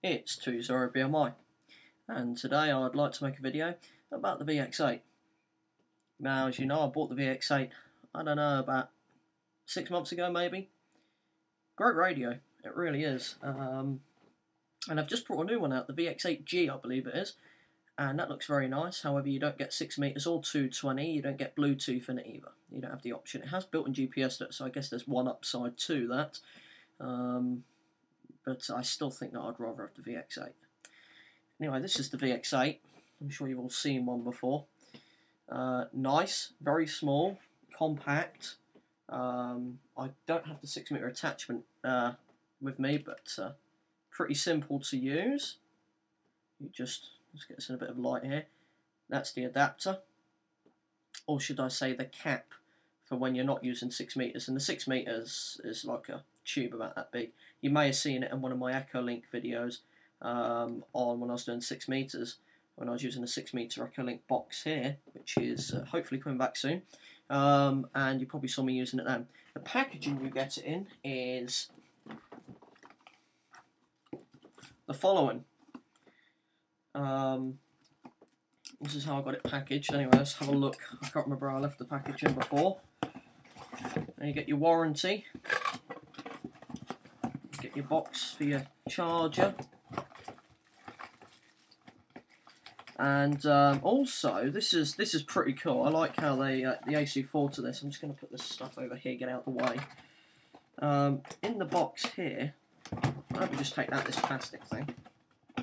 It's 20BMI, and today I'd like to make a video about the VX-8. Now, as you know, I bought the VX-8, I don't know, about 6 months ago maybe. Great radio, it really is. And I've just brought a new one out, the VX-8G I believe it is, and that looks very nice. However, you don't get 6 meters or 220, you don't get Bluetooth in it either. You don't have the option. It has built-in GPS, so I guess there's one upside to that. But I still think that I'd rather have the VX-8. Anyway, this is the VX-8. I'm sure you've all seen one before. Nice, very small, compact. I don't have the 6 meter attachment with me, but pretty simple to use. Let's get us in a bit of light here. That's the adapter, or should I say the cap, for when you're not using 6 meters. And the 6 meters is like a tube about that big. You may have seen it in one of my Echolink videos on when I was doing 6 meters, when I was using a 6 meter Echolink box here, which is hopefully coming back soon. And you probably saw me using it then. The packaging you get it in is the following. This is how I got it packaged. Anyway, let's have a look. I can't remember how I left the packaging before. And you get your warranty. Get your box for your charger. And also, this is pretty cool. I like how they the Yaesu VX-8 to this. I'm just going to put this stuff over here, get out of the way. In the box here, let me just take out this plastic thing. I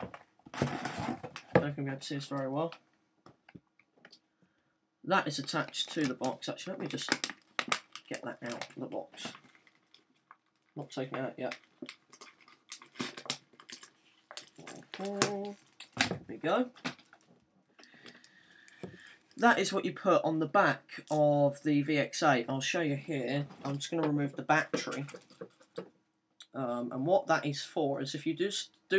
don't think we have to see this very well. That is attached to the box. Actually, let me just get that out of the box. Not taking it out yet. There we go. That is what you put on the back of the VX-8. I'll show you here. I'm just going to remove the battery. And what that is for is if you do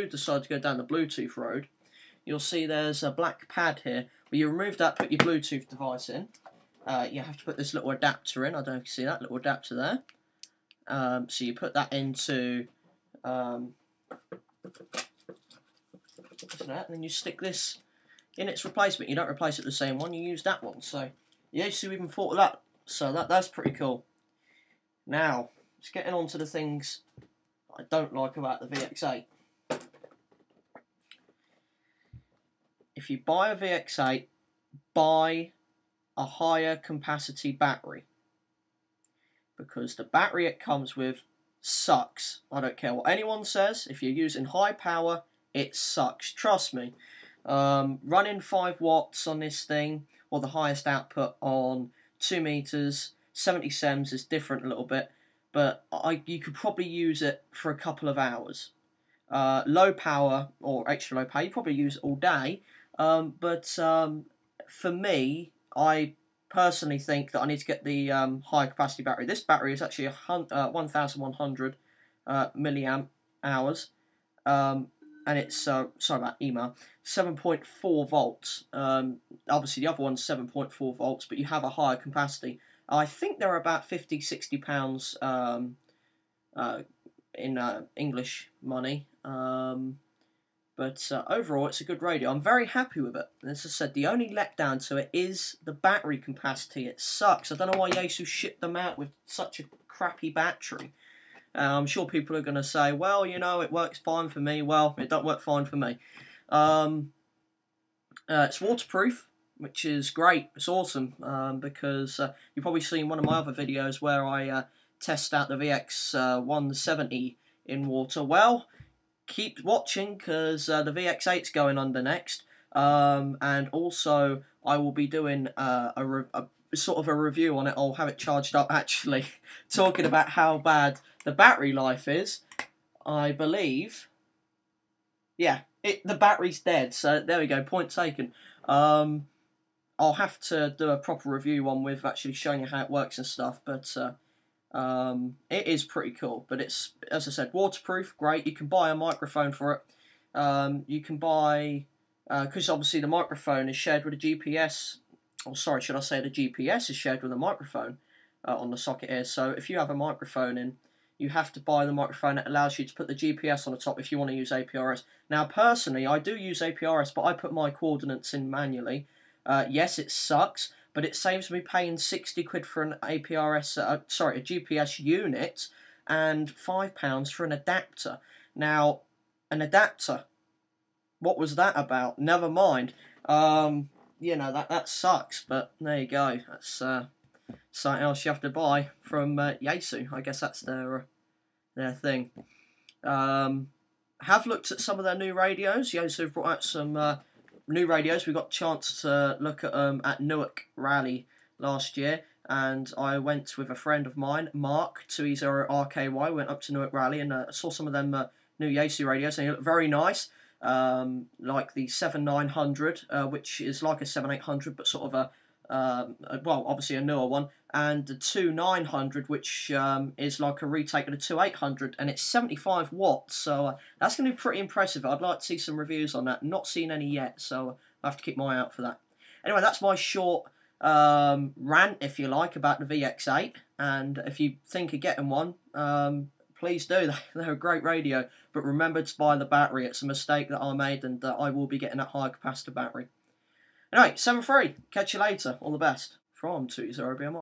decide to go down the Bluetooth road, you'll see there's a black pad here. Where you remove that, put your Bluetooth device in. You have to put this little adapter in. I don't know if you can see that little adapter there. So you put that into that, and then you stick this in its replacement. You don't replace it with the same one, you use that one. So Yaesu even thought of that. So that's pretty cool. Now, let's get on to the things I don't like about the VX-8. If you buy a VX-8, buy a higher capacity battery, because the battery it comes with sucks. I don't care what anyone says. If you're using high power, it sucks. Trust me. Running 5 watts on this thing, or the highest output on 2 meters, 70 sems is different a little bit, but you could probably use it for a couple of hours. Low power or extra low power, you probably use it all day. But for me, I personally think that I need to get the high capacity battery. This battery is actually 1,100 milliamp hours, and it's sorry about email, 7.4 volts. Obviously the other one's 7.4 volts, but you have a higher capacity. I think they're about £50–60 in English money. But overall, it's a good radio. I'm very happy with it. And as I said, the only letdown to it is the battery capacity. It sucks. I don't know why Yaesu shipped them out with such a crappy battery. I'm sure people are going to say, well, you know, it works fine for me. Well, it don't work fine for me. It's waterproof, which is great. It's awesome, because you've probably seen one of my other videos where I test out the VX-170 in water. Well, keep watching, because the VX-8's going under next, and also I will be doing a sort of a review on it. I'll have it charged up, actually, talking about how bad the battery life is. I believe, yeah, the battery's dead, so there we go, point taken. I'll have to do a proper review one with actually showing you how it works and stuff, but it is pretty cool. But it's, as I said, waterproof, great. You can buy a microphone for it. You can buy, because obviously the microphone is shared with a GPS, or sorry, should I say the GPS is shared with a microphone on the socket here. So if you have a microphone in you have to buy the microphone that allows you to put the GPS on the top if you want to use APRS. Now, personally, I do use APRS, but I put my coordinates in manually. Yes, it sucks, but it saves me paying 60 quid for an a GPS unit, and £5 for an adapter. Now, an adapter, what was that about? Never mind. That sucks, but there you go. That's something else you have to buy from Yaesu. I guess that's their thing. Have looked at some of their new radios. Yaesu have brought out some new radios. We got a chance to look at them at Newark Rally last year, and I went with a friend of mine, Mark, 20RKY, went up to Newark Rally and saw some of them new Yaesu radios, and they look very nice. Like the 7900, which is like a 7800, but sort of a obviously a newer one, and the 2900, which is like a retake of the 2800, and it's 75 watts, so that's going to be pretty impressive. I'd like to see some reviews on that. Not seen any yet, so I have to keep my eye out for that. Anyway, that's my short rant, if you like, about the VX-8, and if you think of getting one, please do. They're a great radio, but remember to buy the battery. It's a mistake that I made, and I will be getting that high capacitor battery. Anyway, 7-3. Catch you later. All the best. From 20BMR.